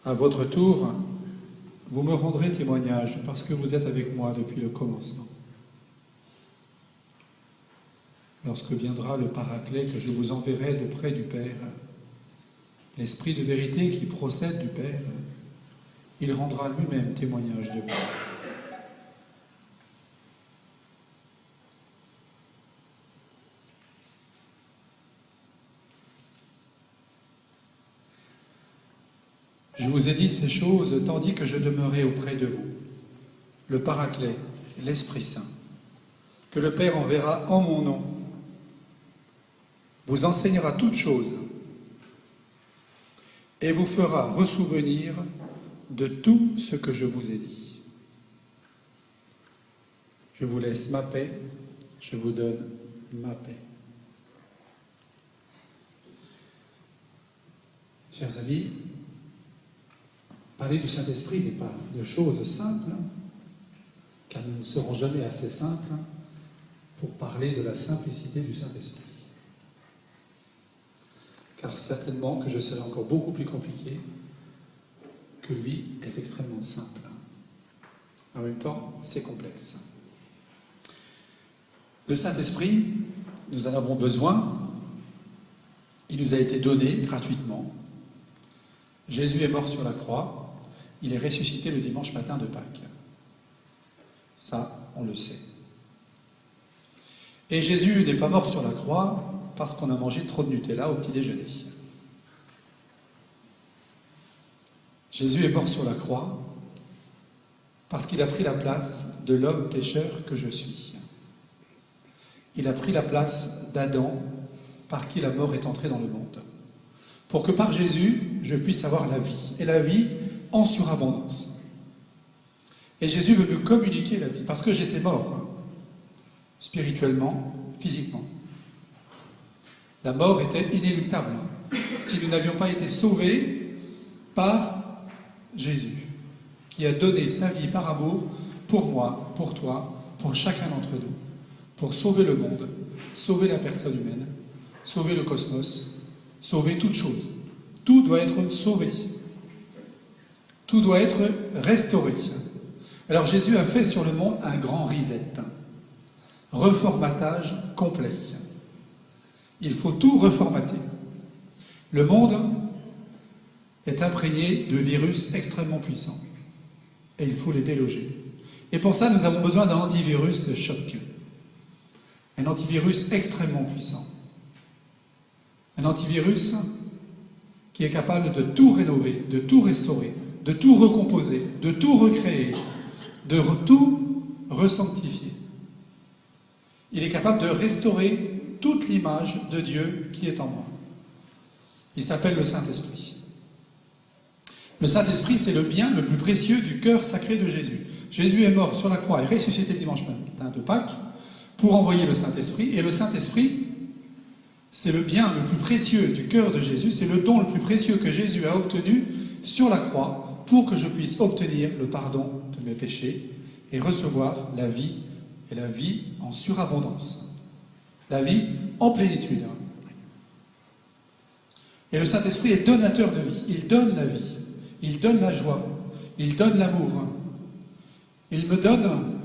À votre tour, vous me rendrez témoignage parce que vous êtes avec moi depuis le commencement. Lorsque viendra le Paraclet que je vous enverrai d'auprès du Père, l'Esprit de vérité qui procède du Père, il rendra lui-même témoignage de moi. Je vous ai dit ces choses tandis que je demeurais auprès de vous. Le Paraclet, l'Esprit Saint, que le Père enverra en mon nom, vous enseignera toutes choses et vous fera ressouvenir de tout ce que je vous ai dit. Je vous laisse ma paix, je vous donne ma paix. Chers amis, parler du Saint-Esprit n'est pas de choses simples, car nous ne serons jamais assez simples pour parler de la simplicité du Saint-Esprit. Car certainement que je serai encore beaucoup plus compliqué que lui est extrêmement simple. En même temps, c'est complexe. Le Saint-Esprit, nous en avons besoin. Il nous a été donné gratuitement. Jésus est mort sur la croix. Il est ressuscité le dimanche matin de Pâques. Ça, on le sait. Et Jésus n'est pas mort sur la croix parce qu'on a mangé trop de Nutella au petit déjeuner. Jésus est mort sur la croix parce qu'il a pris la place de l'homme pécheur que je suis. Il a pris la place d'Adam par qui la mort est entrée dans le monde. Pour que par Jésus, je puisse avoir la vie. Et la vie en surabondance. Et Jésus veut me communiquer la vie parce que j'étais mort, spirituellement, physiquement. La mort était inéluctable si nous n'avions pas été sauvés par Jésus, qui a donné sa vie par amour pour moi, pour toi, pour chacun d'entre nous, pour sauver le monde, sauver la personne humaine, sauver le cosmos, sauver toute chose. Tout doit être sauvé. Tout doit être restauré. Alors Jésus a fait sur le monde un grand reset, reformatage complet. Il faut tout reformater. Le monde est imprégné de virus extrêmement puissants et il faut les déloger. Et pour ça, nous avons besoin d'un antivirus de choc. Un antivirus extrêmement puissant. Un antivirus qui est capable de tout rénover, de tout restaurer, de tout recomposer, de tout recréer, de tout resanctifier. Il est capable de restaurer toute l'image de Dieu qui est en moi. Il s'appelle le Saint-Esprit. Le Saint-Esprit, c'est le bien le plus précieux du cœur sacré de Jésus. Jésus est mort sur la croix et ressuscité le dimanche matin de Pâques pour envoyer le Saint-Esprit. Et le Saint-Esprit, c'est le bien le plus précieux du cœur de Jésus, c'est le don le plus précieux que Jésus a obtenu sur la croix pour que je puisse obtenir le pardon de mes péchés et recevoir la vie, et la vie en surabondance, la vie en plénitude. Et le Saint-Esprit est donateur de vie, il donne la vie, il donne la joie, il donne l'amour, il me donne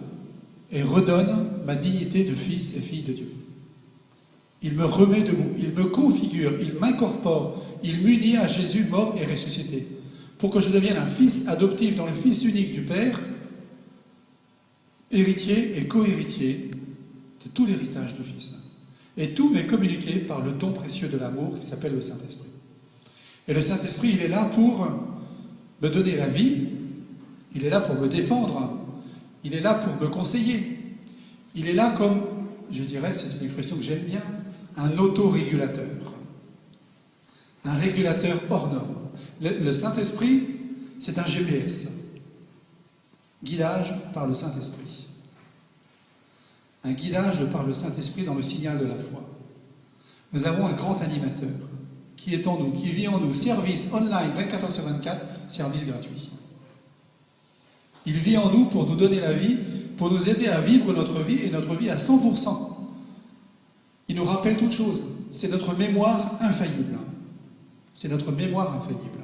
et redonne ma dignité de fils et fille de Dieu. Il me remet debout, il me configure, il m'incorpore, il m'unit à Jésus mort et ressuscité, pour que je devienne un fils adoptif dans le Fils unique du Père, héritier et co-héritier de tout l'héritage du Fils. Et tout m'est communiqué par le don précieux de l'amour qui s'appelle le Saint-Esprit. Et le Saint-Esprit, il est là pour me donner la vie, il est là pour me défendre, il est là pour me conseiller, il est là comme, je dirais, c'est une expression que j'aime bien, un autorégulateur, un régulateur hors norme. Le Saint-Esprit, c'est un GPS, guidage par le Saint-Esprit. Un guidage par le Saint-Esprit dans le signal de la foi. Nous avons un grand animateur qui est en nous, qui vit en nous, service online 24h/24, service gratuit. Il vit en nous pour nous donner la vie, pour nous aider à vivre notre vie et notre vie à 100%. Il nous rappelle toutes choses. C'est notre mémoire infaillible. C'est notre mémoire infaillible.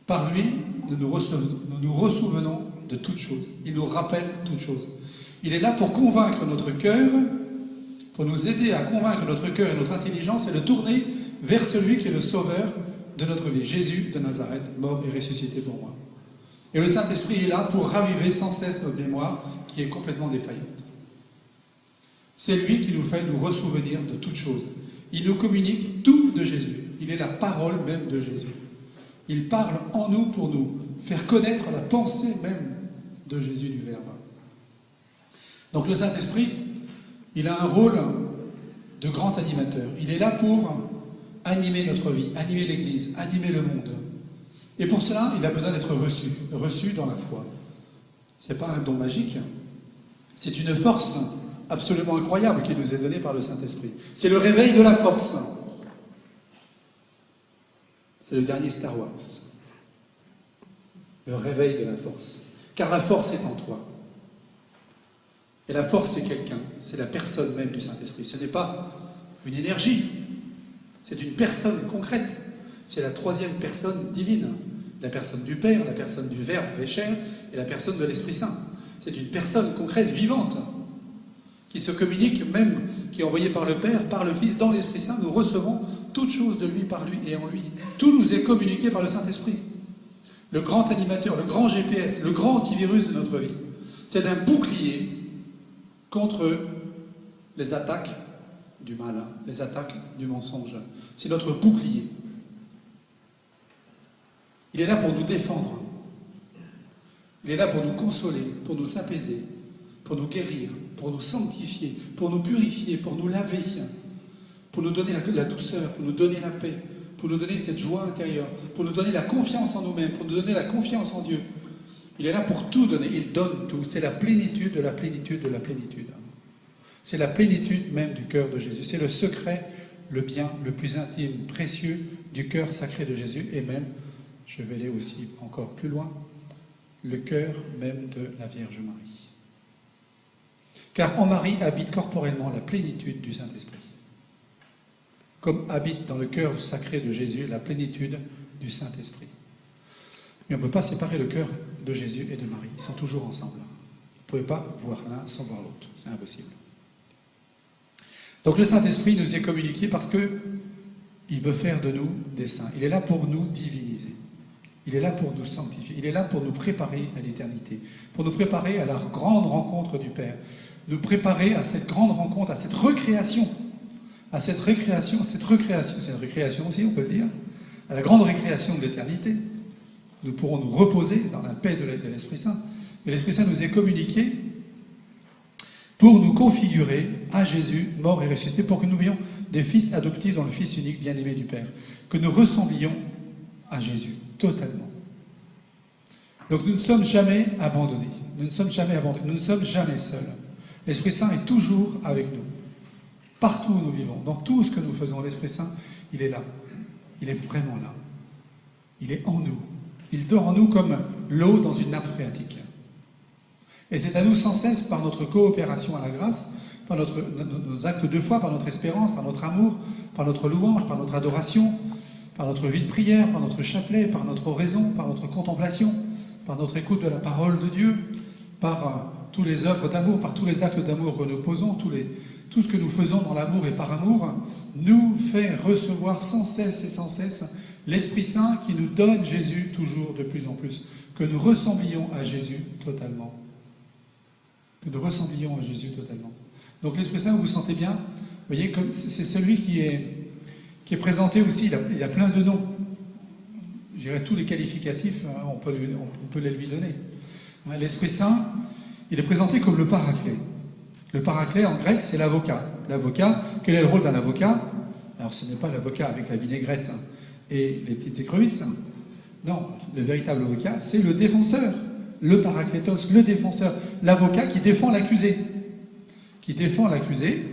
Par lui, nous nous ressouvenons de toutes choses. Il nous rappelle toutes choses. Il est là pour convaincre notre cœur, pour nous aider à convaincre notre cœur et notre intelligence et de tourner vers celui qui est le sauveur de notre vie, Jésus de Nazareth, mort et ressuscité pour moi. Et le Saint-Esprit est là pour raviver sans cesse notre mémoire qui est complètement défaillante. C'est lui qui nous fait nous ressouvenir de toutes choses. Il nous communique tout de Jésus. Il est la parole même de Jésus. Il parle en nous pour nous faire connaître la pensée même de Jésus du Verbe. Donc le Saint-Esprit, il a un rôle de grand animateur. Il est là pour animer notre vie, animer l'Église, animer le monde. Et pour cela, il a besoin d'être reçu dans la foi. Ce n'est pas un don magique, c'est une force absolument incroyable qui nous est donnée par le Saint-Esprit. C'est le réveil de la force. C'est le dernier Star Wars. Le réveil de la force. Car la force est en toi. Et la force, c'est quelqu'un. C'est la personne même du Saint-Esprit. Ce n'est pas une énergie. C'est une personne concrète. C'est la troisième personne divine. La personne du Père, la personne du Verbe fait chair et la personne de l'Esprit Saint. C'est une personne concrète, vivante, qui se communique, même qui est envoyée par le Père, par le Fils, dans l'Esprit Saint. Nous recevons toutes choses de lui, par lui et en lui. Tout nous est communiqué par le Saint-Esprit. Le grand animateur, le grand GPS, le grand antivirus de notre vie. C'est un bouclier contre les attaques du mal, les attaques du mensonge. C'est notre bouclier. Il est là pour nous défendre. Il est là pour nous consoler, pour nous apaiser, pour nous guérir, pour nous sanctifier, pour nous purifier, pour nous laver, pour nous donner la douceur, pour nous donner la paix, pour nous donner cette joie intérieure, pour nous donner la confiance en nous-mêmes, pour nous donner la confiance en Dieu. Il est là pour tout donner. Il donne tout. C'est la plénitude de la plénitude de la plénitude. C'est la plénitude même du cœur de Jésus. C'est le secret, le bien le plus intime, précieux du cœur sacré de Jésus et même, je vais aller aussi encore plus loin, le cœur même de la Vierge Marie. Car en Marie habite corporellement la plénitude du Saint-Esprit. Comme habite dans le cœur sacré de Jésus la plénitude du Saint-Esprit. Mais on ne peut pas séparer le cœur de Jésus et de Marie. Ils sont toujours ensemble. Vous ne pouvez pas voir l'un sans voir l'autre. C'est impossible. Donc le Saint-Esprit nous est communiqué parce qu'il veut faire de nous des saints. Il est là pour nous diviniser. Il est là pour nous sanctifier. Il est là pour nous préparer à l'éternité. Pour nous préparer à la grande rencontre du Père. Nous préparer à cette grande rencontre, à cette recréation. À cette récréation, c'est une récréation aussi, on peut le dire, à la grande récréation de l'éternité. Nous pourrons nous reposer dans la paix de l'Esprit Saint. Mais l'Esprit Saint nous est communiqué pour nous configurer à Jésus, mort et ressuscité, pour que nous vivions des fils adoptifs dans le Fils unique bien-aimé du Père. Que nous ressemblions à Jésus, totalement. Donc nous ne sommes jamais abandonnés. Nous ne sommes jamais abandonnés. Nous ne sommes jamais seuls. L'Esprit Saint est toujours avec nous. Partout où nous vivons, dans tout ce que nous faisons, l'Esprit Saint, il est là. Il est vraiment là. Il est en nous. Il dort en nous comme l'eau dans une nappe phréatique. Et c'est à nous sans cesse, par notre coopération à la grâce, par nos actes de foi, par notre espérance, par notre amour, par notre louange, par notre adoration, par notre vie de prière, par notre chapelet, par notre oraison, par notre contemplation, par notre écoute de la parole de Dieu, par tous les œuvres d'amour, par tous les actes d'amour que nous posons, tout ce que nous faisons dans l'amour et par amour, nous fait recevoir sans cesse l'Esprit Saint qui nous donne Jésus toujours de plus en plus. Que nous ressemblions à Jésus totalement. Que nous ressemblions à Jésus totalement. Donc l'Esprit Saint, vous vous sentez bien? Vous voyez, c'est celui qui est présenté aussi, il a plein de noms. Je dirais tous les qualificatifs, on peut les lui donner. L'Esprit Saint, il est présenté comme le Paraclet. Le Paraclet, en grec, c'est l'avocat. L'avocat, quel est le rôle d'un avocat? Alors, ce n'est pas l'avocat avec la vinaigrette et les petites écrevisses. Non, le véritable avocat, c'est le défenseur. Le Paraclétos, le défenseur. L'avocat qui défend l'accusé. Qui défend l'accusé,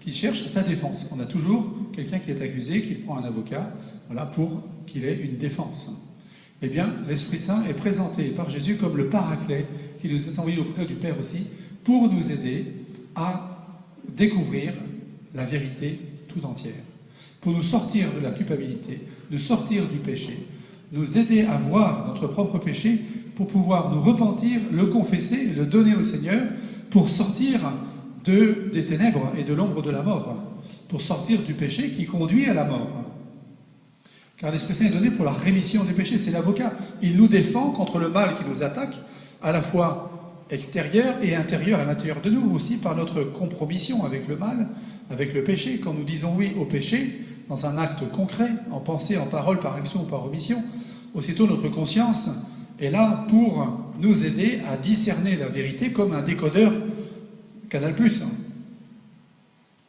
qui cherche sa défense. On a toujours quelqu'un qui est accusé, qui prend un avocat, voilà, pour qu'il ait une défense. Eh bien, l'Esprit Saint est présenté par Jésus comme le Paraclet, qui nous est envoyé auprès du Père aussi, pour nous aider à découvrir la vérité tout entière, pour nous sortir de la culpabilité, nous sortir du péché nous aider à voir notre propre péché pour pouvoir nous repentir, le confesser, le donner au Seigneur pour sortir des ténèbres et de l'ombre de la mort, pour sortir du péché qui conduit à la mort. Car l'Esprit Saint est donné pour la rémission des péchés, c'est l'avocat. Il nous défend contre le mal qui nous attaque, à la fois extérieur et intérieur à l'intérieur de nous, aussi par notre compromission avec le mal, avec le péché. Quand nous disons oui au péché, dans un acte concret, en pensée, en parole, par action ou par omission, aussitôt notre conscience est là pour nous aider à discerner la vérité comme un décodeur Canal+.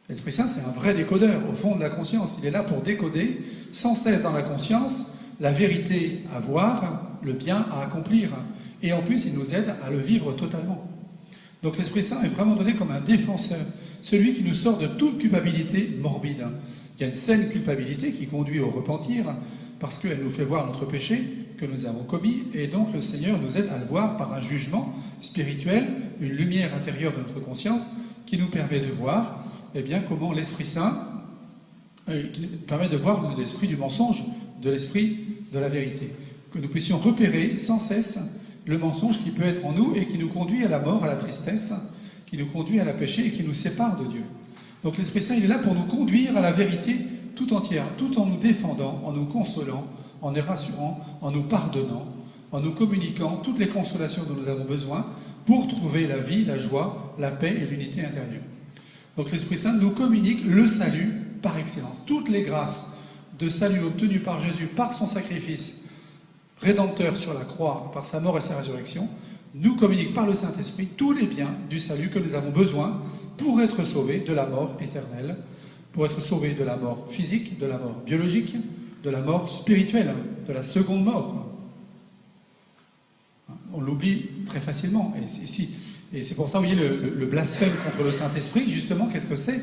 L'Esprit Saint, c'est un vrai décodeur au fond de la conscience. Il est là pour décoder sans cesse dans la conscience la vérité à voir, le bien à accomplir. Et en plus, il nous aide à le vivre totalement. Donc l'Esprit Saint est vraiment donné comme un défenseur, celui qui nous sort de toute culpabilité morbide. Il y a une saine culpabilité qui conduit au repentir, parce qu'elle nous fait voir notre péché que nous avons commis, et donc le Seigneur nous aide à le voir par un jugement spirituel, une lumière intérieure de notre conscience, qui nous permet de voir comment l'Esprit Saint, qui nous permet de voir l'esprit du mensonge, de l'esprit de la vérité. Que nous puissions repérer sans cesse le mensonge qui peut être en nous et qui nous conduit à la mort, à la tristesse, qui nous conduit à la péché et qui nous sépare de Dieu. Donc l'Esprit Saint, il est là pour nous conduire à la vérité tout entière, tout en nous défendant, en nous consolant, en nous rassurant, en nous pardonnant, en nous communiquant toutes les consolations dont nous avons besoin pour trouver la vie, la joie, la paix et l'unité intérieure. Donc l'Esprit Saint nous communique le salut par excellence. Toutes les grâces de salut obtenues par Jésus, par son sacrifice rédempteur sur la croix, par sa mort et sa résurrection, nous communiquent par le Saint-Esprit tous les biens du salut que nous avons besoin pour être sauvés de la mort éternelle, pour être sauvés de la mort physique, de la mort biologique, de la mort spirituelle, de la seconde mort. On l'oublie très facilement. Et c'est pour ça, vous voyez, le blasphème contre le Saint-Esprit, justement, qu'est-ce que c'est?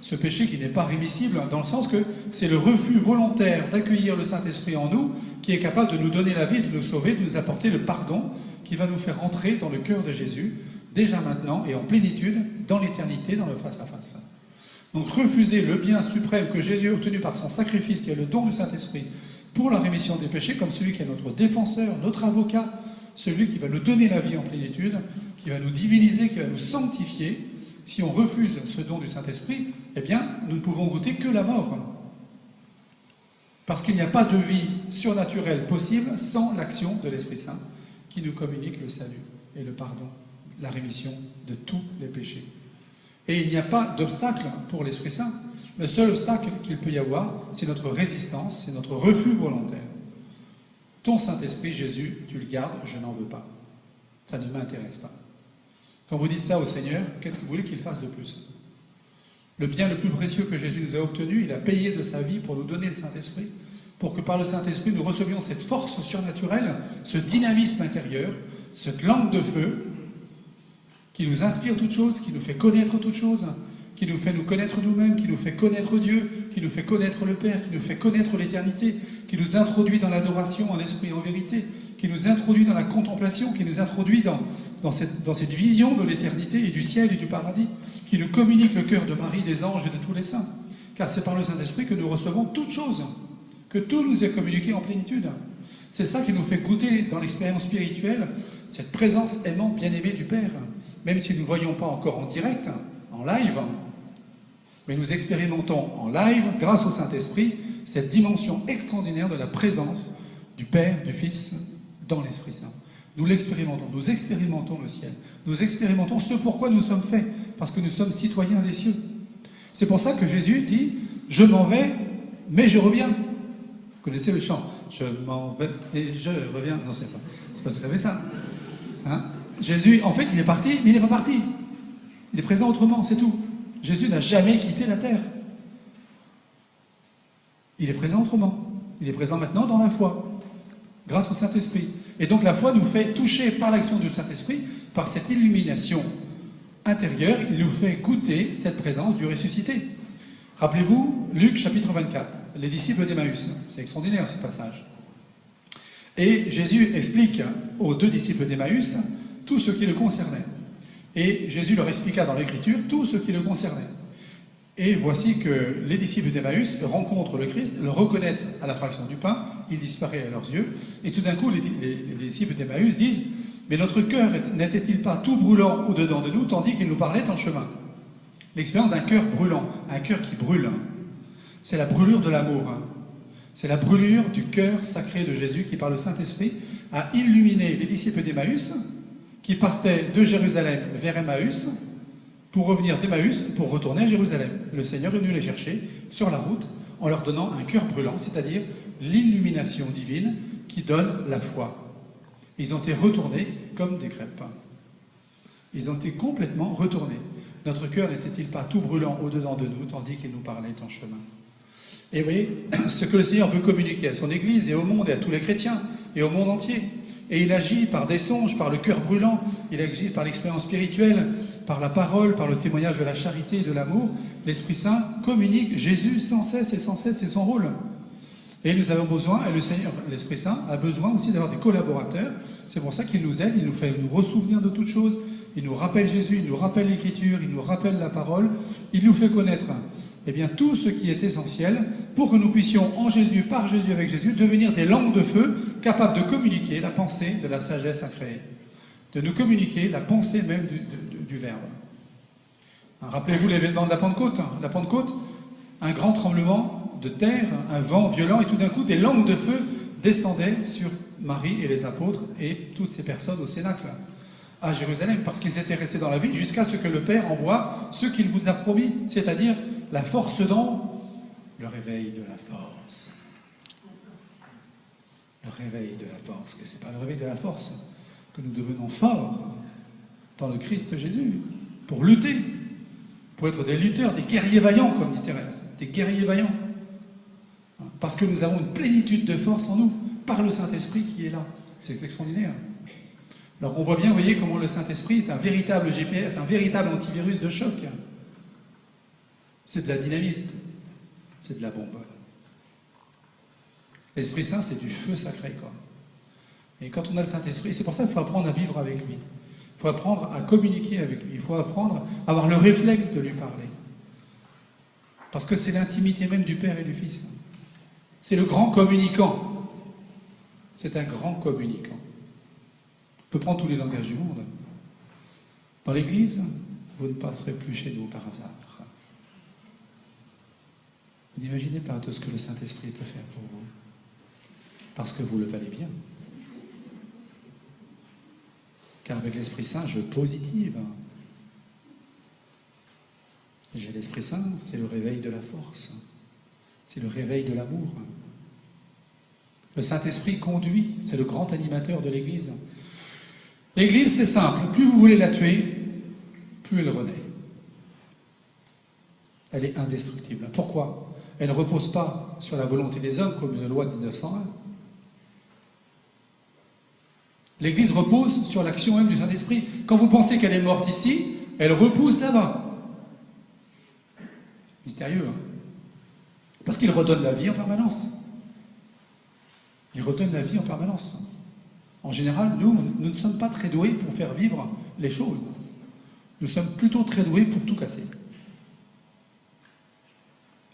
Ce péché qui n'est pas rémissible, dans le sens que c'est le refus volontaire d'accueillir le Saint-Esprit en nous, qui est capable de nous donner la vie, de nous sauver, de nous apporter le pardon, qui va nous faire entrer dans le cœur de Jésus, déjà maintenant et en plénitude, dans l'éternité, dans le face-à-face. Donc refuser le bien suprême que Jésus a obtenu par son sacrifice, qui est le don du Saint-Esprit, pour la rémission des péchés, comme celui qui est notre défenseur, notre avocat, celui qui va nous donner la vie en plénitude, qui va nous diviniser, qui va nous sanctifier. Si on refuse ce don du Saint-Esprit, eh bien, nous ne pouvons goûter que la mort. Parce qu'il n'y a pas de vie surnaturelle possible sans l'action de l'Esprit Saint, qui nous communique le salut et le pardon, la rémission de tous les péchés. Et il n'y a pas d'obstacle pour l'Esprit Saint. Le seul obstacle qu'il peut y avoir, c'est notre résistance, c'est notre refus volontaire. Ton Saint-Esprit, Jésus, tu le gardes, je n'en veux pas. Ça ne m'intéresse pas. Quand vous dites ça au Seigneur, qu'est-ce que vous voulez qu'il fasse de plus? Le bien le plus précieux que Jésus nous a obtenu, il a payé de sa vie pour nous donner le Saint-Esprit, pour que par le Saint-Esprit nous recevions cette force surnaturelle, ce dynamisme intérieur, cette langue de feu, qui nous inspire toutes choses, qui nous fait connaître toutes choses, qui nous fait nous connaître nous-mêmes, qui nous fait connaître Dieu, qui nous fait connaître le Père, qui nous fait connaître l'éternité, qui nous introduit dans l'adoration en esprit et en vérité, qui nous introduit dans la contemplation, qui nous introduit dans cette vision de l'éternité et du ciel et du paradis, qui nous communique le cœur de Marie, des anges et de tous les saints. Car c'est par le Saint-Esprit que nous recevons toutes choses, que tout nous est communiqué en plénitude. C'est ça qui nous fait goûter dans l'expérience spirituelle cette présence aimante, bien-aimée du Père, même si nous ne voyons pas encore en direct, en live, mais nous expérimentons en live, grâce au Saint-Esprit, cette dimension extraordinaire de la présence du Père, du Fils, dans l'Esprit Saint. Nous l'expérimentons, nous expérimentons le ciel, nous expérimentons ce pourquoi nous sommes faits, parce que nous sommes citoyens des cieux. C'est pour ça que Jésus dit « Je m'en vais, mais je reviens ». Vous connaissez le chant « Je m'en vais et je reviens ». Non, c'est pas tout à fait ça. Hein? Jésus, en fait, il est parti, mais il n'est pas parti. Il est présent autrement, c'est tout. Jésus n'a jamais quitté la terre. Il est présent autrement. Il est présent maintenant dans la foi, grâce au Saint-Esprit. Et donc la foi nous fait toucher par l'action du Saint-Esprit, par cette illumination intérieure, il nous fait goûter cette présence du ressuscité. Rappelez-vous, Luc chapitre 24, les disciples d'Emmaüs. C'est extraordinaire ce passage. Et Jésus explique aux 2 disciples d'Emmaüs tout ce qui le concernait. Et Jésus leur expliqua dans l'Écriture tout ce qui le concernait. Et voici que les disciples d'Emmaüs rencontrent le Christ, le reconnaissent à la fraction du pain, il disparaît à leurs yeux, et tout d'un coup, les disciples d'Emmaüs disent « Mais notre cœur n'était-il pas tout brûlant au-dedans de nous, tandis qu'il nous parlait en chemin ?» L'expérience d'un cœur brûlant, un cœur qui brûle, c'est la brûlure de l'amour. C'est la brûlure du cœur sacré de Jésus qui, par le Saint-Esprit, a illuminé les disciples d'Emmaüs, qui partaient de Jérusalem vers Emmaüs, pour revenir d'Emmaüs, pour retourner à Jérusalem. Le Seigneur est venu les chercher sur la route en leur donnant un cœur brûlant, c'est-à-dire l'illumination divine qui donne la foi. Ils ont été retournés comme des crêpes. Ils ont été complètement retournés. Notre cœur n'était-il pas tout brûlant au-dedans de nous, tandis qu'il nous parlait en chemin? Et vous voyez, ce que le Seigneur veut communiquer à son Église et au monde et à tous les chrétiens et au monde entier. Et il agit par des songes, par le cœur brûlant, il agit par l'expérience spirituelle, par la parole, par le témoignage de la charité et de l'amour. L'Esprit Saint communique Jésus sans cesse, c'est son rôle. Et nous avons besoin, et le Seigneur, l'Esprit Saint, a besoin aussi d'avoir des collaborateurs. C'est pour ça qu'il nous aide, il nous fait nous ressouvenir de toutes choses, il nous rappelle Jésus, il nous rappelle l'Écriture, il nous rappelle la parole, il nous fait connaître tout ce qui est essentiel pour que nous puissions, en Jésus, par Jésus, avec Jésus, devenir des langues de feu capables de communiquer la pensée de la sagesse incréée, de nous communiquer la pensée même du Verbe. Rappelez-vous l'événement de la Pentecôte. La Pentecôte, un grand tremblement de terre, un vent violent, et tout d'un coup, des langues de feu descendaient sur Marie et les apôtres et toutes ces personnes au Cénacle, à Jérusalem, parce qu'ils étaient restés dans la ville jusqu'à ce que le Père envoie ce qu'il vous a promis, c'est-à-dire la force dans le réveil de la force. Le réveil de la force, que ce n'est pas le réveil de la force, que nous devenons forts dans le Christ Jésus, pour lutter, pour être des lutteurs, des guerriers vaillants, comme dit Thérèse, des guerriers vaillants. Parce que nous avons une plénitude de force en nous, par le Saint-Esprit qui est là. C'est extraordinaire. Alors on voit bien, vous voyez, comment le Saint-Esprit est un véritable GPS, un véritable antivirus de choc. C'est de la dynamite, c'est de la bombe. L'Esprit Saint, c'est du feu sacré, quoi. Et quand on a le Saint-Esprit, c'est pour ça qu'il faut apprendre à vivre avec lui. Il faut apprendre à communiquer avec lui. Il faut apprendre à avoir le réflexe de lui parler. Parce que c'est l'intimité même du Père et du Fils. C'est le grand communicant. C'est un grand communicant. On peut prendre tous les langages du monde. Dans l'Église, vous ne passerez plus chez nous par hasard. Vous n'imaginez pas tout ce que le Saint-Esprit peut faire pour vous. Parce que vous le valez bien. Car avec l'Esprit Saint, je positive. J'ai l'Esprit Saint, c'est le réveil de la force. C'est le réveil de l'amour. Le Saint-Esprit conduit, c'est le grand animateur de l'Église. L'Église, c'est simple. Plus vous voulez la tuer, plus elle renaît. Elle est indestructible. Pourquoi? Elle ne repose pas sur la volonté des hommes, comme une loi de 1901. L'Église repose sur l'action même du Saint-Esprit. Quand vous pensez qu'elle est morte ici, elle repousse là-bas. Mystérieux, hein? Parce qu'il redonne la vie en permanence. Il redonne la vie en permanence. En général, nous ne sommes pas très doués pour faire vivre les choses. Nous sommes plutôt très doués pour tout casser.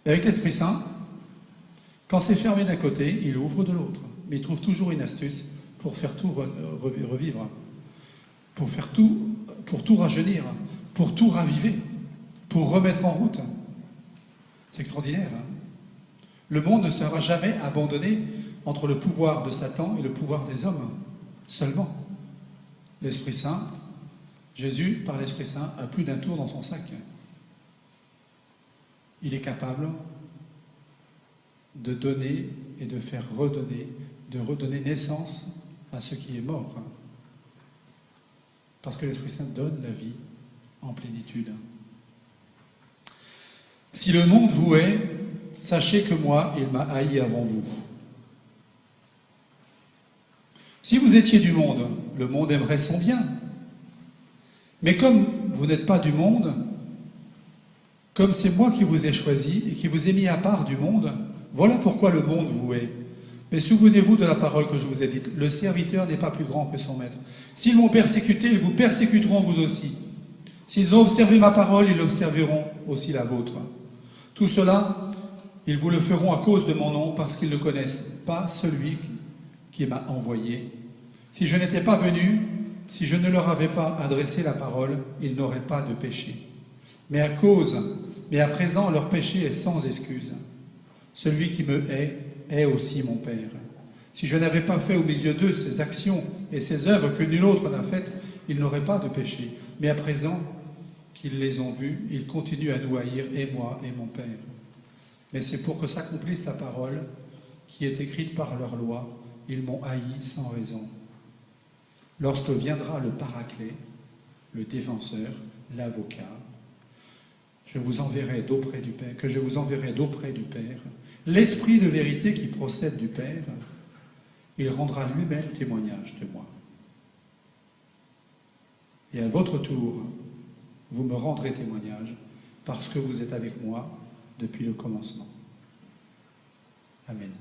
Et avec l'Esprit Saint, quand c'est fermé d'un côté, il ouvre de l'autre. Mais il trouve toujours une astuce pour faire tout revivre, pour tout rajeunir, pour tout raviver, pour remettre en route. C'est extraordinaire. Hein? Le monde ne sera jamais abandonné entre le pouvoir de Satan et le pouvoir des hommes. Seulement. L'Esprit Saint, Jésus, par l'Esprit Saint, a plus d'un tour dans son sac. Il est capable de donner et de faire redonner, de redonner naissance à ce qui est mort. Parce que l'Esprit Saint donne la vie en plénitude. Si le monde vous hait, sachez que moi, il m'a haï avant vous. Si vous étiez du monde, le monde aimerait son bien. Mais comme vous n'êtes pas du monde, comme c'est moi qui vous ai choisi et qui vous ai mis à part du monde, voilà pourquoi le monde vous hait. Mais souvenez-vous de la parole que je vous ai dite. Le serviteur n'est pas plus grand que son maître. S'ils m'ont persécuté, ils vous persécuteront vous aussi. S'ils ont observé ma parole, ils observeront aussi la vôtre. Tout cela, ils vous le feront à cause de mon nom, parce qu'ils ne connaissent pas celui qui m'a envoyé. Si je n'étais pas venu, si je ne leur avais pas adressé la parole, ils n'auraient pas de péché. Mais à présent, leur péché est sans excuse. Celui qui me hait est aussi mon Père. Si je n'avais pas fait au milieu d'eux ces actions et ces œuvres que nul autre n'a faites, ils n'auraient pas de péché. Mais à présent qu'ils les ont vus, ils continuent à nous haïr, et moi et mon Père. Mais c'est pour que s'accomplisse la parole qui est écrite par leur loi. Ils m'ont haï sans raison. Lorsque viendra le Paraclet, le défenseur, l'avocat, que je vous enverrai d'auprès du Père, l'Esprit de vérité qui procède du Père, il rendra lui-même témoignage de moi. Et à votre tour, vous me rendrez témoignage, parce que vous êtes avec moi depuis le commencement. Amen.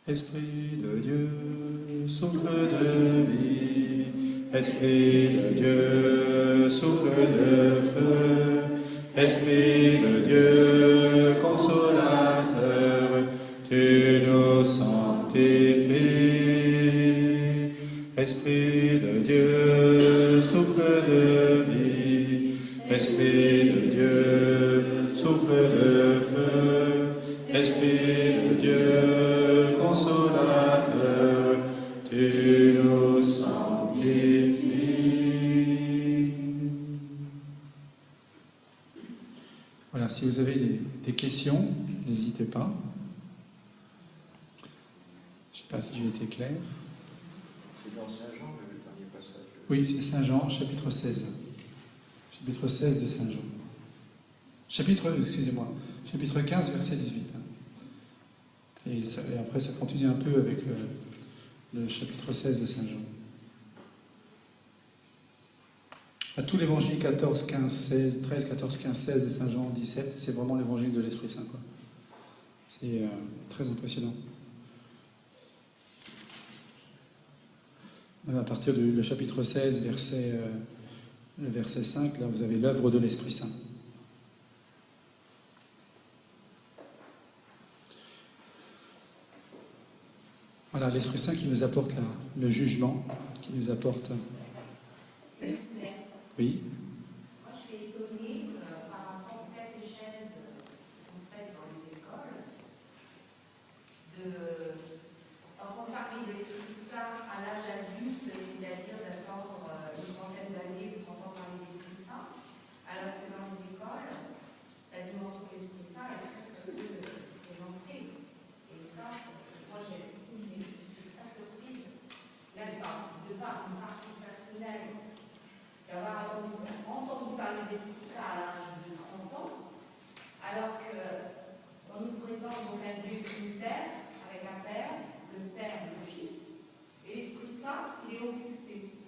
Esprit de Dieu, souffle de vie, Esprit de Dieu, souffle de feu, Esprit de Dieu, consolateur, tu nous sanctifies. Esprit de Dieu, souffle de vie, Esprit de Dieu, souffle de feu, Esprit de Dieu, consolateur, tu nous sanctifies. Voilà, si vous avez des questions, n'hésitez pas. Je ne sais pas si j'ai été clair. C'est dans Saint Jean, le dernier passage. Oui, c'est Saint Jean, chapitre 16. Chapitre 16 de Saint Jean. Chapitre 15, verset 18. Et après, ça continue un peu avec le chapitre 16 de Saint Jean. À tout l'évangile 14, 15, 16, 13, 14, 15, 16 de Saint Jean 17, c'est vraiment l'évangile de l'Esprit Saint, quoi. C'est très impressionnant. À partir du chapitre 16, le verset 5, là, vous avez l'œuvre de l'Esprit Saint. Voilà, l'Esprit Saint qui nous apporte le jugement, qui nous apporte... Oui. Moi, je suis étonnée par rapport aux catéchèses qui sont faites dans les écoles, d'entendre parler de l'Esprit Saint à l'âge adulte, c'est-à-dire d'attendre une trentaine d'années pour entendre parler de l'Esprit Saint, alors que dans les écoles, la dimension de l'Esprit Saint est très très peu présentée. Et ça, moi, je suis très surprise, même de par mon parcours personnel, d'avoir entendu parler de l'Esprit Saint à l'âge de 30 ans, alors qu'on nous présente donc un Dieu trinitaire avec un Père, le Père et le Fils, et l'Esprit Saint, il est occulté.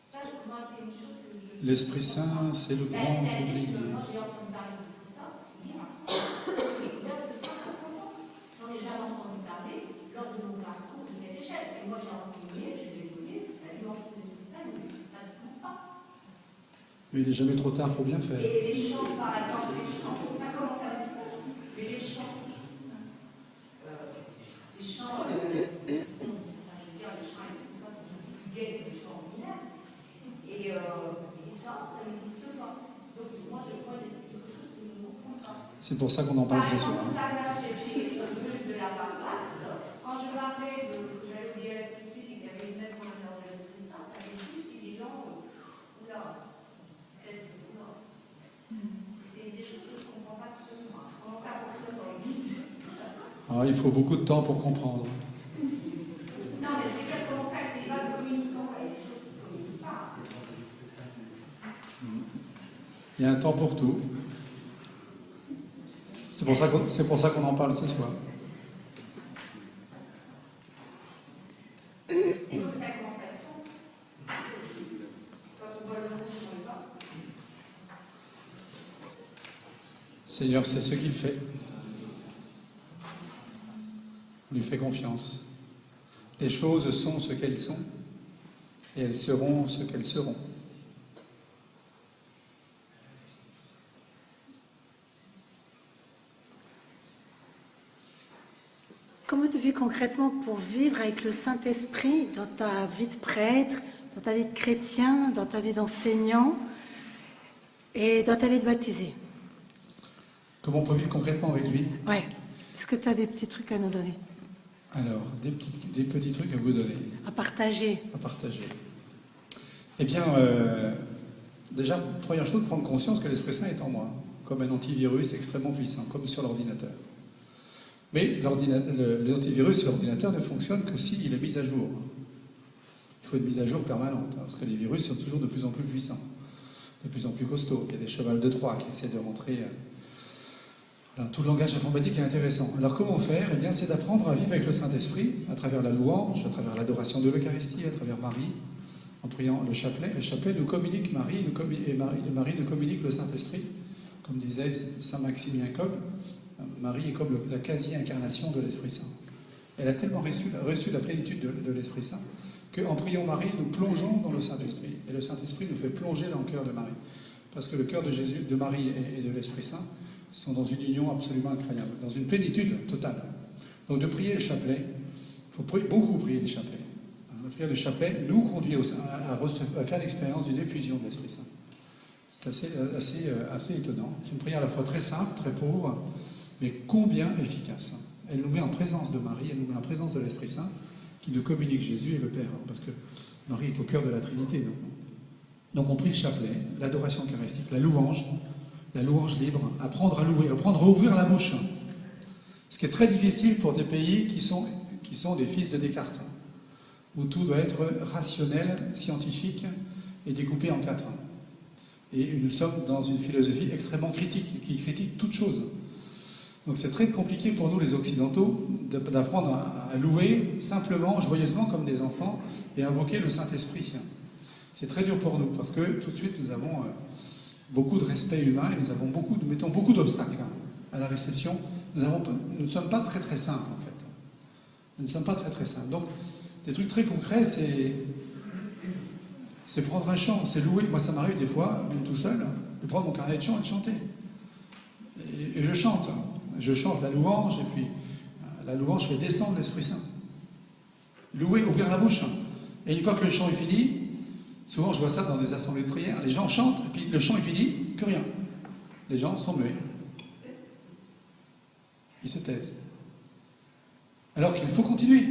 Ça, pour moi, c'est une chose que je... L'Esprit Saint, c'est le grand oublié. Moi, j'ai entendu parler de l'Esprit Saint, il y a 30 ans. J'ai découvert l'Esprit Saint à 30 ans. J'en ai jamais entendu parler lors de mon parcours de catéchèse. Et moi, j'ai enseigné, je suis désolée, la dimension de l'Esprit Saint n'existe pratiquement pas. Mais il n'est jamais trop tard pour bien faire. Et les chants, par exemple, les chants, ça commence un petit peu, mais les chants, sont, enfin, je veux dire, les chants, ça, sont plus gays que les chants ordinaires. Et ça n'existe pas. Donc, moi, c'est quelque chose que je ne comprends pas. C'est pour ça qu'on en parle ce soir. Tout à l'heure, j'ai fait de la paroisse. Quand je parlais que j'avais oublié l'attitude et qu'il y avait une messe en l'honneur de l'Esprit Saint, ça fait si les gens, oula, c'est des choses que je ne comprends pas tout de moi. Comment ça fonctionne dans l'Église? Alors, il faut beaucoup de temps pour comprendre. Non, mais c'est exactement ça que les vases communicants, il y a des choses qui ne communiquent pas. Il y a un temps pour tout. C'est pour ça qu'on en parle ce soir. C'est comme ça qu'on fait ça. Quand on voit le monde, on ne pas. Seigneur, c'est ce qu'il fait. On lui fait confiance. Les choses sont ce qu'elles sont, et elles seront ce qu'elles seront. Comment tu vis concrètement pour vivre avec le Saint-Esprit dans ta vie de prêtre, dans ta vie de chrétien, dans ta vie d'enseignant et dans ta vie de baptisé? Comment on peut vivre concrètement avec lui? Ouais. Est-ce que tu as des petits trucs à nous donner? Alors, des petits trucs à vous donner, À partager? à partager. Eh bien, déjà, première chose, prendre conscience que l'Esprit Saint est en moi, comme un antivirus extrêmement puissant, comme sur l'ordinateur. Mais l'antivirus sur l'ordinateur ne fonctionne que s'il est mis à jour. Il faut une mise à jour permanente, parce que les virus sont toujours de plus en plus puissants, de plus en plus costauds. Il y a des chevals de Troie qui essaient de rentrer. Voilà, tout le langage informatique est intéressant. Alors comment faire? Eh bien, c'est d'apprendre à vivre avec le Saint-Esprit, à travers la louange, à travers l'adoration de l'Eucharistie, à travers Marie, en priant le chapelet. Le chapelet nous communique Marie, et Marie nous communique le Saint-Esprit. Comme disait saint Maximilien Kolbe, Marie est comme la quasi-incarnation de l'Esprit Saint. Elle a tellement reçu la plénitude de l'Esprit Saint qu'en priant Marie, nous plongeons dans le Saint-Esprit. Et le Saint-Esprit nous fait plonger dans le cœur de Marie. Parce que le cœur de Jésus, de Marie et de l'Esprit Saint sont dans une union absolument incroyable, dans une plénitude totale. Donc de prier le chapelet, il faut beaucoup prier le chapelet. La prière du chapelet nous conduit à faire l'expérience d'une effusion de l'Esprit Saint. C'est assez étonnant. C'est une prière à la fois très simple, très pauvre, mais combien efficace. Elle nous met en présence de Marie, elle nous met en présence de l'Esprit Saint, qui nous communique Jésus et le Père, parce que Marie est au cœur de la Trinité. Donc on prie le chapelet, l'adoration eucharistique, la louange libre, apprendre à l'ouvrir, apprendre à ouvrir la bouche. Ce qui est très difficile pour des pays qui sont des fils de Descartes, où tout doit être rationnel, scientifique et découpé en quatre. Et nous sommes dans une philosophie extrêmement critique, qui critique toute chose. Donc c'est très compliqué pour nous les Occidentaux d'apprendre à louer simplement, joyeusement comme des enfants et invoquer le Saint-Esprit. C'est très dur pour nous parce que tout de suite nous avons beaucoup de respect humain et nous mettons beaucoup d'obstacles à la réception. Nous ne sommes pas très très simples en fait. Nous ne sommes pas très très simples. Donc des trucs très concrets, c'est prendre un chant, c'est louer. Moi ça m'arrive des fois, même tout seul, de prendre mon carnet de chant et de chanter. Et je chante. Je chante la louange, et puis la louange fait descendre l'Esprit Saint. Louer, ouvrir la bouche. Et une fois que le chant est fini, souvent je vois ça dans des assemblées de prière, les gens chantent, et puis le chant est fini, plus rien. Les gens sont muets. Ils se taisent. Alors qu'il faut continuer.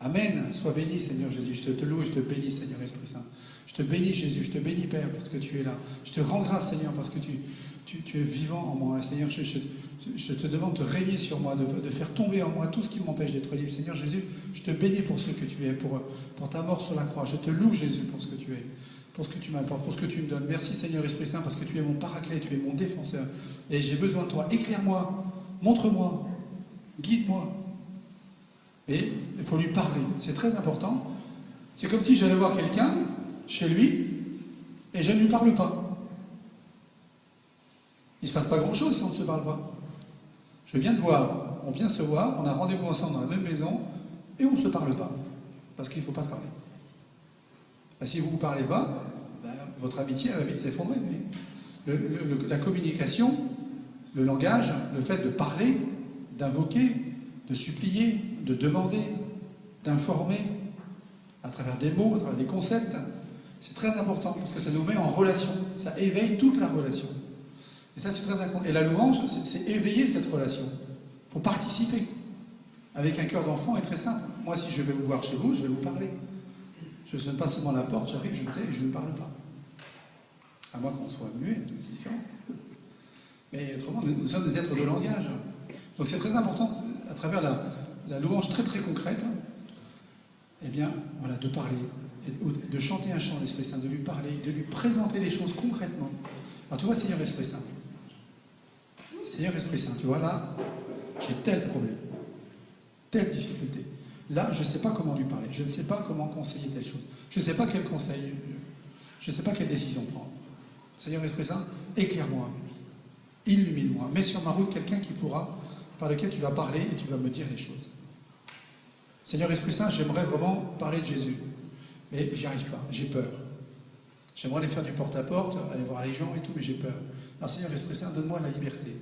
Amen. Sois béni, Seigneur Jésus. Je te loue et je te bénis, Seigneur Esprit Saint. Je te bénis, Jésus. Je te bénis, Père, parce que tu es là. Je te rends grâce, Seigneur, parce que tu es vivant en moi. Seigneur, je te demande de régner sur moi, de faire tomber en moi tout ce qui m'empêche d'être libre. Seigneur Jésus, je te bénis pour ce que tu es, pour ta mort sur la croix. Je te loue, Jésus, pour ce que tu es, pour ce que tu m'apportes, pour ce que tu me donnes. Merci, Seigneur Esprit Saint, parce que tu es mon paraclet, tu es mon défenseur. Et j'ai besoin de toi. Éclaire-moi, montre-moi, guide-moi. Et il faut lui parler. C'est très important. C'est comme si j'allais voir quelqu'un chez lui et je ne lui parle pas. Il ne se passe pas grand-chose si on ne se parle pas. Je viens de voir, on vient se voir, on a rendez-vous ensemble dans la même maison et on ne se parle pas. Parce qu'il ne faut pas se parler. Ben, si vous ne vous parlez pas, votre amitié elle va vite s'effondrer. La communication, le langage, le fait de parler, d'invoquer, de supplier, de demander, d'informer, à travers des mots, à travers des concepts, c'est très important parce que ça nous met en relation, ça éveille toute la relation. Et ça, c'est très important. Et la louange, c'est éveiller cette relation. Il faut participer. Avec un cœur d'enfant est très simple. Moi, si je vais vous voir chez vous, je vais vous parler. Je ne sonne pas seulement à la porte, j'arrive, je tais et je ne parle pas. À moins qu'on soit muet, c'est différent. Mais autrement, nous sommes des êtres de langage. Donc c'est très important, à travers la louange très très concrète, eh bien, voilà, de parler, de chanter un chant l'Esprit Saint, de lui parler, de lui présenter les choses concrètement. Alors tu vois, Seigneur Esprit Saint, tu vois, là, j'ai tel problème, telle difficulté. Là, je ne sais pas comment lui parler, je ne sais pas comment conseiller telle chose, je ne sais pas quel conseil, je ne sais pas quelle décision prendre. Seigneur Esprit Saint, éclaire-moi. Illumine-moi. Mets sur ma route quelqu'un par lequel tu vas parler et tu vas me dire les choses. Seigneur Esprit Saint, j'aimerais vraiment parler de Jésus, mais j'y arrive pas, j'ai peur. J'aimerais aller faire du porte-à-porte, aller voir les gens et tout, mais j'ai peur. Alors Seigneur Esprit Saint, donne-moi la liberté.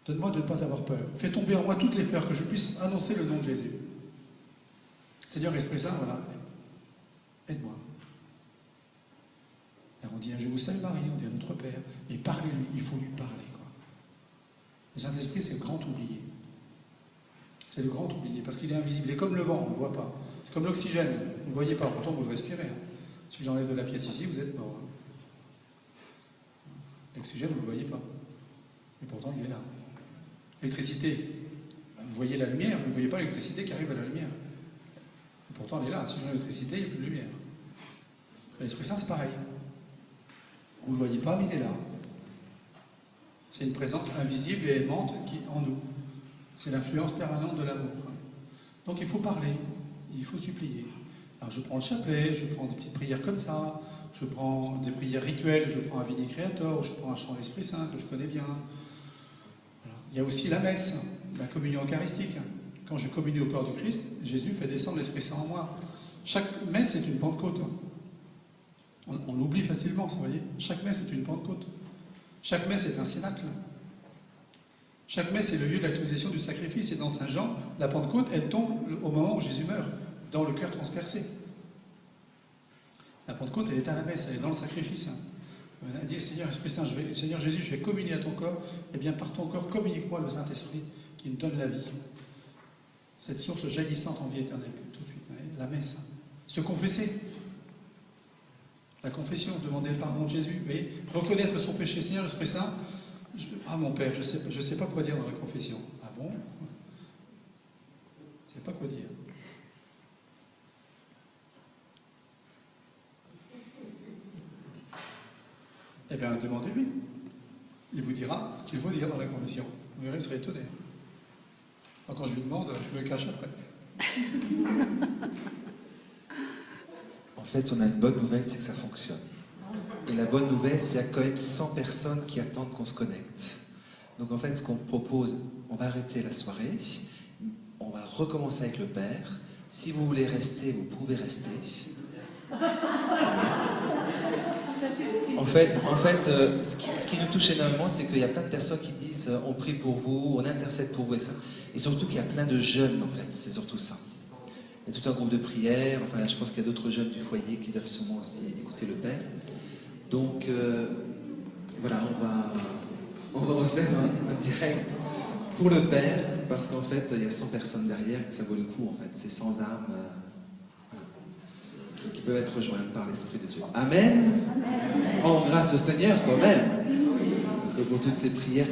Donne-moi de ne pas avoir peur. Fais tomber en moi toutes les peurs, que je puisse annoncer le nom de Jésus. Seigneur Esprit Saint, voilà, aide-moi. Alors on dit un Je vous salue Marie, on dit à notre Père, et parlez-lui, il faut lui parler. Quoi. Le Saint-Esprit, c'est le grand oublié. C'est le grand oublié, parce qu'il est invisible. Il est comme le vent, on ne le voit pas. C'est comme l'oxygène, vous ne le voyez pas, pourtant vous le respirez. Hein. Si j'enlève de la pièce ici, vous êtes mort. Hein. L'oxygène, vous ne le voyez pas. Et pourtant, il est là. L'électricité, vous voyez la lumière, vous ne voyez pas l'électricité qui arrive à la lumière. Et pourtant, elle est là. Si j'enlève l'électricité, il n'y a plus de lumière. L'Esprit Saint, c'est pareil. Vous ne le voyez pas, mais il est là. C'est une présence invisible et aimante qui est en nous. C'est l'influence permanente de l'amour. Donc il faut parler, il faut supplier. Alors je prends le chapelet, je prends des petites prières comme ça, je prends des prières rituelles, je prends un Vini Creator, je prends un chant de l'Esprit Saint que je connais bien. Voilà. Il y a aussi la messe, la communion eucharistique. Quand je communie au corps du Christ, Jésus fait descendre l'Esprit Saint en moi. Chaque messe est une Pentecôte. On l'oublie facilement, vous voyez. Chaque messe est une Pentecôte. Chaque messe est un cénacle. Chaque messe est le lieu de l'actualisation du sacrifice. Et dans Saint Jean, la Pentecôte, elle tombe au moment où Jésus meurt, dans le cœur transpercé. La Pentecôte, elle est à la messe, elle est dans le sacrifice. Elle dit, Seigneur Esprit Saint, Seigneur Jésus, je vais communier à ton corps. Eh bien, par ton corps, communique-moi le Saint-Esprit qui me donne la vie. Cette source jaillissante en vie éternelle, tout de suite. La messe. Se confesser. La confession, demander le pardon de Jésus, mais reconnaître son péché. Seigneur Esprit Saint, mon Père, je sais pas quoi dire dans la confession. Ah bon? Je ne sais pas quoi dire. Eh bien, demandez-lui. Il vous dira ce qu'il faut dire dans la confession. Vous verrez, il serait étonné. Quand je lui demande, je me cache après. En fait, on a une bonne nouvelle, c'est que ça fonctionne. Et la bonne nouvelle, c'est qu'il y a quand même 100 personnes qui attendent qu'on se connecte. Donc en fait, ce qu'on propose, on va arrêter la soirée, on va recommencer avec le Père. Si vous voulez rester, vous pouvez rester. En fait, ce qui nous touche énormément, c'est qu'il y a plein de personnes qui disent on prie pour vous, on intercède pour vous, et ça. Et surtout qu'il y a plein de jeunes, en fait, c'est surtout ça. Il y a tout un groupe de prière, enfin je pense qu'il y a d'autres jeunes du foyer qui doivent sûrement aussi écouter le Père. Donc voilà, on va refaire un direct pour le Père, parce qu'en fait il y a 100 personnes derrière, et que ça vaut le coup en fait, c'est 100 âmes qui peuvent être rejointes par l'Esprit de Dieu. Amen. Rends grâce au Seigneur quand même, parce que pour toutes ces prières